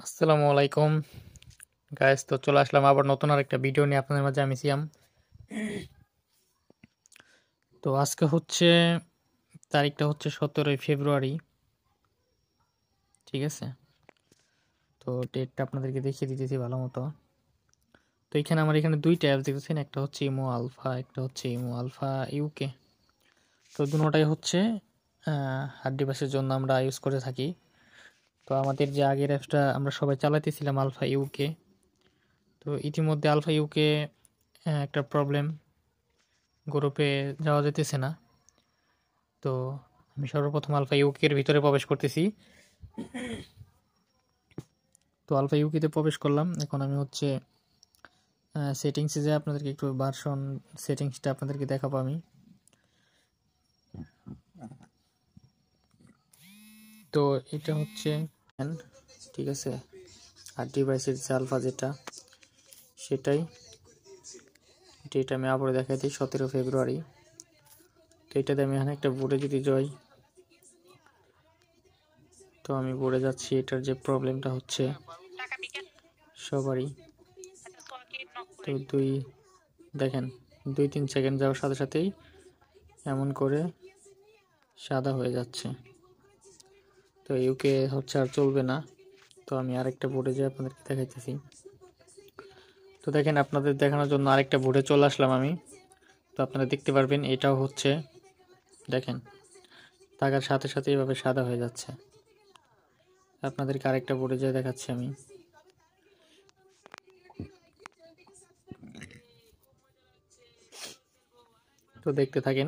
আসসালামু আলাইকুম গাইস, তো চলে আসলাম আবার নতুন আরেকটা ভিডিও নিয়ে আপনাদের মাঝে। আমি সিয়াম। তো আজকে হচ্ছে তারিখটা হচ্ছে 17ই ফেব্রুয়ারি, ঠিক আছে। তো ডেটটা আপনাদেরকে দেখিয়ে দিতেছি ভালো মতো। তো এখানে আমার এখানে দুইটা অ্যাপ দেখতেছেন, একটা হচ্ছে ইমো আলফা, একটা হচ্ছে ইমো আলফা ইউকে। তো দুটোটাই হচ্ছে হার্ড ডিভাইসের জন্য আমরা ইউজ করে থাকি। তো আমাদের যে আগের অ্যাপসটা আমরা সবাই চালাতেছিলাম আলফা ইউকে, তো ইতিমধ্যে আলফা ইউকে একটা প্রবলেম, গ্রুপে যাওয়া যেতেছে না। তো আমি সর্বপ্রথম আলফা ইউকের ভিতরে প্রবেশ করতেছি। তো আলফা ইউকিতে প্রবেশ করলাম। এখন আমি হচ্ছে সেটিংসে যে আপনাদেরকে একটু ভার্সন সেটিংসটা আপনাদেরকে দেখাবো আমি। তো এটা হচ্ছে ঠিক আছে, আর ডিভাইসের যে আলফা যেটা সেটাই, এটা আমি আবারও দেখাই দিই 17 ফেব্রুয়ারি। তো এটাতে আমি এখানে একটা বোর্ডে যদি যাই, তো আমি বোর্ডে যাচ্ছি। এটার যে প্রবলেমটা হচ্ছে সবারই, তো দেখেন 2-3 সেকেন্ড যাওয়ার সাথে সাথেই এমন করে সাদা হয়ে যাচ্ছে। তো ইউকে হচ্ছে আর চলবে না। তো আমি আরেকটা বোর্ডে যেয়ে আপনাদেরকে দেখাইতেছি। তো দেখেন, আপনাদের দেখানোর জন্য আরেকটা বোর্ডে চলে আসলাম আমি। তো আপনারা দেখতে পারবেন এটাও হচ্ছে, দেখেন থাকার সাথে সাথে এভাবে সাদা হয়ে যাচ্ছে। আপনাদেরকে আরেকটা বোর্ডে যেয়ে দেখাচ্ছি আমি। তো দেখতে থাকেন।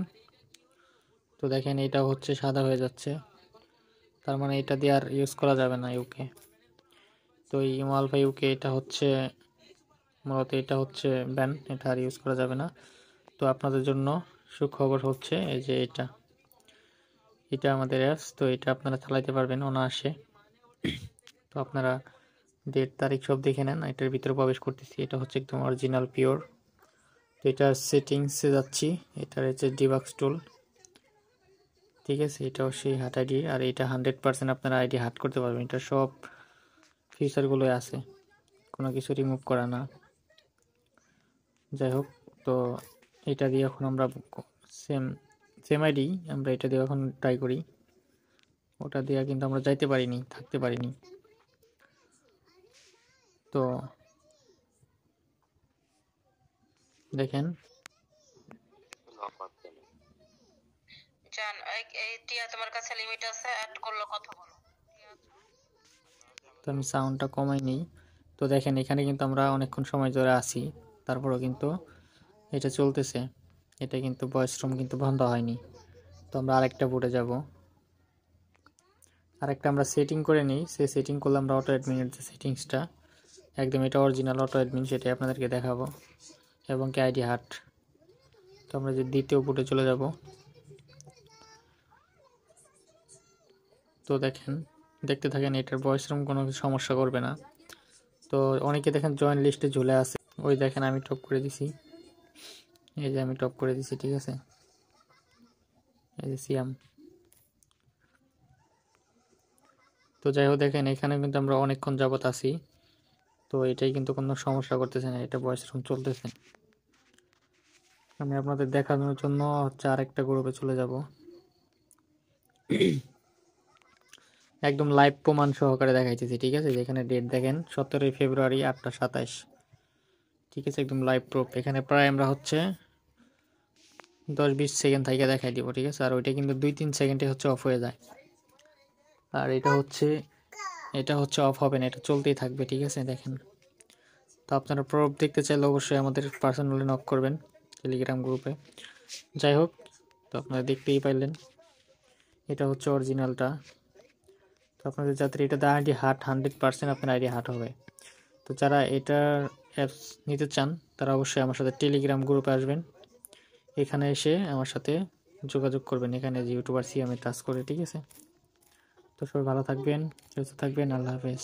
তো দেখেন এটাও হচ্ছে সাদা হয়ে যাচ্ছে, তার মানে এটা দিয়ে আর ইউজ করা যাবে না ইউকে। তো এই ইমো আলফা ইউকে এটা হচ্ছে মূলত এটা হচ্ছে ব্যান, এটা আর ইউজ করা যাবে না। তো আপনাদের জন্য সুখবর হচ্ছে এই যে এটা আমাদের অ্যাপস। তো এটা আপনারা চালাইতে পারবেন অনায়াসে। তো আপনারা ডেট তারিখ সব দেখে নেন। এটার ভিতরে প্রবেশ করতেছি, এটা হচ্ছে একদম অরিজিনাল পিওর। তো এটার সেটিংসে যাচ্ছি, এটার হচ্ছে ডিবাক্স টুল, ঠিক আছে। এটাও সেই হাট আইডি, আর এটা 100% আপনারা আইডি হাট করতে পারবেন। এটা সব ফিচারগুলোই আছে, কোনো কিছু রিমুভ করা না। যাই হোক, তো এটা দিয়ে এখন আমরা সেম সেম আইডি আমরা এটা দিয়ে এখন ট্রাই করি। ওটা দিয়ে কিন্তু আমরা যাইতে পারিনি, থাকতে পারিনি। তো দেখেন তো আমি সাউন্ডটা কমাই নেই। তো দেখেন এখানে কিন্তু আমরা অনেকক্ষণ সময় ধরে আছি, তারপরেও কিন্তু এটা চলতেছে। এটা কিন্তু ভয়েস রুম কিন্তু বন্ধ হয়নি। তো আমরা আরেকটা বোর্ডে যাব, আরেকটা আমরা সেটিং করে নিই। সেই সেটিং করলে আমরা অটো অ্যাডমিনের যে সেটিংসটা একদম এটা অরিজিনাল অটো অ্যাডমিন, সেটাই আপনাদেরকে দেখাবো, এবং কি আইডি হাট। তো আমরা যে দ্বিতীয় বোর্ডে চলে যাব। তো দেখেন, দেখতে থাকেন, এটার ভয়েস রুম কোনো সমস্যা করবে না। তো অনেকে দেখেন জয়েন লিস্টে ঝুলে আছে, ওই দেখেন আমি টপ করে দিছি, এই যে আমি টপ করে দিছি, ঠিক আছে। এই যে সিয়াম। তো যাই হোক, দেখেন এখানে কিন্তু আমরা অনেকক্ষণ যাবত আছি। তো এটাই কিন্তু কোনো সমস্যা করতেছে না, এটা ভয়েস রুম চলতেছে। আমি আপনাদের দেখানোর জন্য হচ্ছে আরেকটা গ্রুপে চলে যাব, একদম লাইভ প্রমাণ সহকারে দেখাইতেছি, ঠিক আছে। যেখানে ডেট দেখেন 17 ফেব্রুয়ারি 8টা 27, ঠিক আছে, একদম লাইভ প্রুফ। এখানে প্রায় আমরা হচ্ছে 10-20 সেকেন্ড থেকে দেখাই দিব, ঠিক আছে। আর ওইটা কিন্তু 2-3 সেকেন্ডে হচ্ছে অফ হয়ে যায়। আর এটা হচ্ছে অফ হবে না, এটা চলতেই থাকবে, ঠিক আছে। দেখেন, তো আপনারা প্রুফ দেখতে চাইলে অবশ্যই আমাদের পার্সোনালি নক করবেন টেলিগ্রাম গ্রুপে। যাই হোক, তো আপনারা দেখতেই পাইলেন এটা হচ্ছে অরিজিনালটা। তো আপনাদের যাদের এটাতে আইডি হাট 100% আপনার আইডি হাট হবে। তো যারা এটার অ্যাপস নিতে চান তারা অবশ্যই আমার সাথে টেলিগ্রাম গ্রুপে আসবেন, এখানে এসে আমার সাথে যোগাযোগ করবেন, এখানে যে ইউটিউবার সিয়ামে টাচ করে, ঠিক আছে। তো সবাই ভালো থাকবেন, সুস্থ থাকবেন, আল্লাহ হাফেজ।